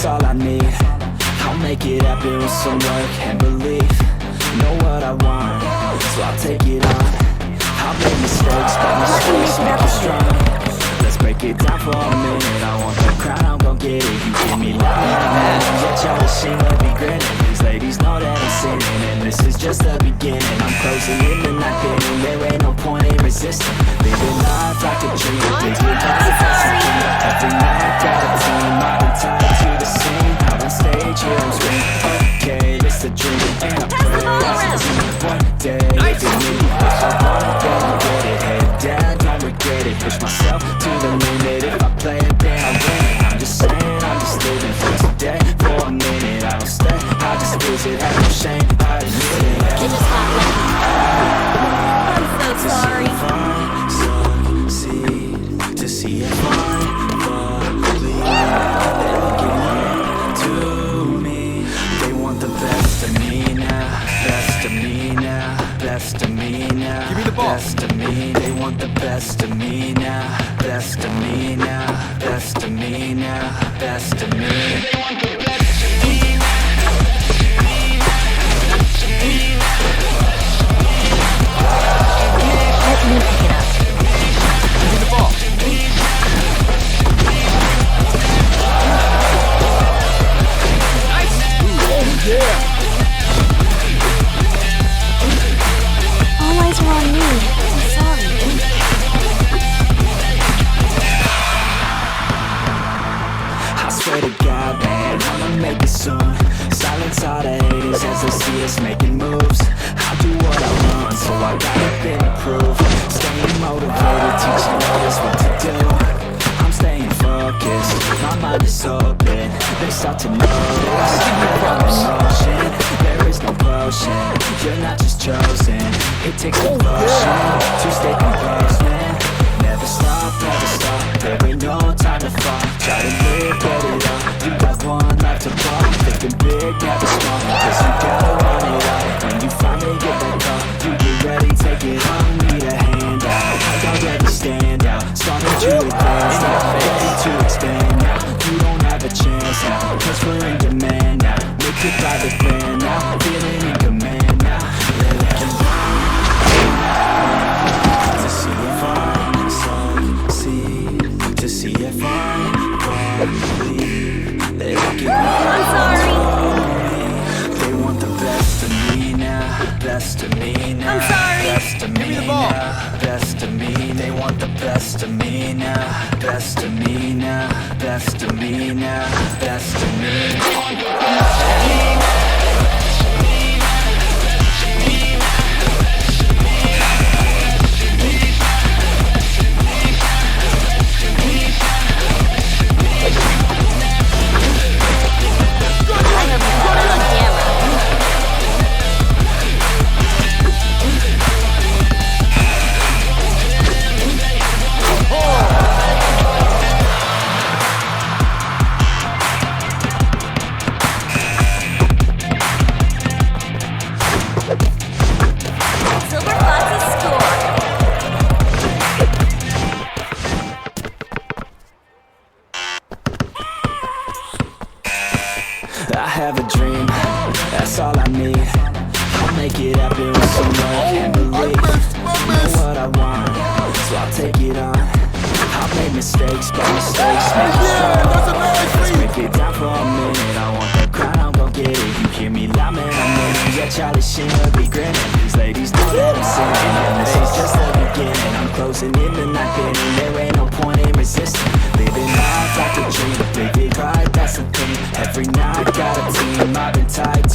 that's all I need. I'll make it happen with some work and belief. Know what I want, so I'll take it on. I've made mistakes, but mistakes make you strong. Let's break it down for a minute. I want the crown, I'm gon' get it. You give me love, yet y'all she will be grinning. These ladies know that I'm sinning, and this is just the beginning. I'm closing in the night, and there ain't no point in resisting. Living life like a dream, every night got a team. I've been tied to the scene, out on stage, here I'm screaming. Okay, it's a dream, and I pray one day if it me, if I want it, then I'll get it. Head down, don't regret it. Push myself to the limit. If I play it, then I win. I'm just saying, I'm just living for today. For a minute, I don't stay. I just visit, have no shame. I admit it. It just happened. I'm so sorry. Succeed to see if I believe. They're looking to me. They want the best of me now. Best of me now. Best of me now. Give me the ball. Best of me. They want the best of me now. Best of me now. Best of me now. Best of me. They want the best of me now. Let me pick it up. Give me the ball. Nice. Oh, yeah. All eyes are on me. I'm sorry. I swear to God, man, I'ma make it soon. Silence all the haters as they see us making moves. I'll do what I want, so I got nothing to prove. Staying motivated, teaching others what to do. I'm staying focused, my mind is open. They start to notice emotion. There is no potion, you're not just chosen. It takes devotion to stay composed, man. Never stop, there ain't no time to fall. Try to live, get it on. You got one life to block. Thinking big, never small, cause you gotta want it all. When you finally get that call, you get ready, take it on. Need a hand out, y'all ready, stand out. Starting to advance now, ready to expand now. You don't have a chance now, cause we're in demand now. Make your private plan now, feeling in command now. They're looking to see if I succeed, to see if I believe. They're looking I'm sorry. they want the best of me now, best of me now. I'm sorry. Best of me Give me the ball. now, best of me. They want the best of me now, best of me now, best of me now, best of me. I hope you caught it on camera. Silver Fox's score. I have a dream, that's all I need. I'll make it happen with some work and belief. Know what I want, so I'll take it on. I've made mistakes, but mistakes make you strong. Let's break it down for a minute. I want the crown, I'm gon' get it. You hear me loud, man, I'm winning. Yeah, Charlie Sheen will be grinning. These ladies know that I'm sinning, and this is just the beginning. I'm closing in the night, and there ain't no point in resisting. Living life like a dream, live it right, that's the thing. Every night got a team, I've been tied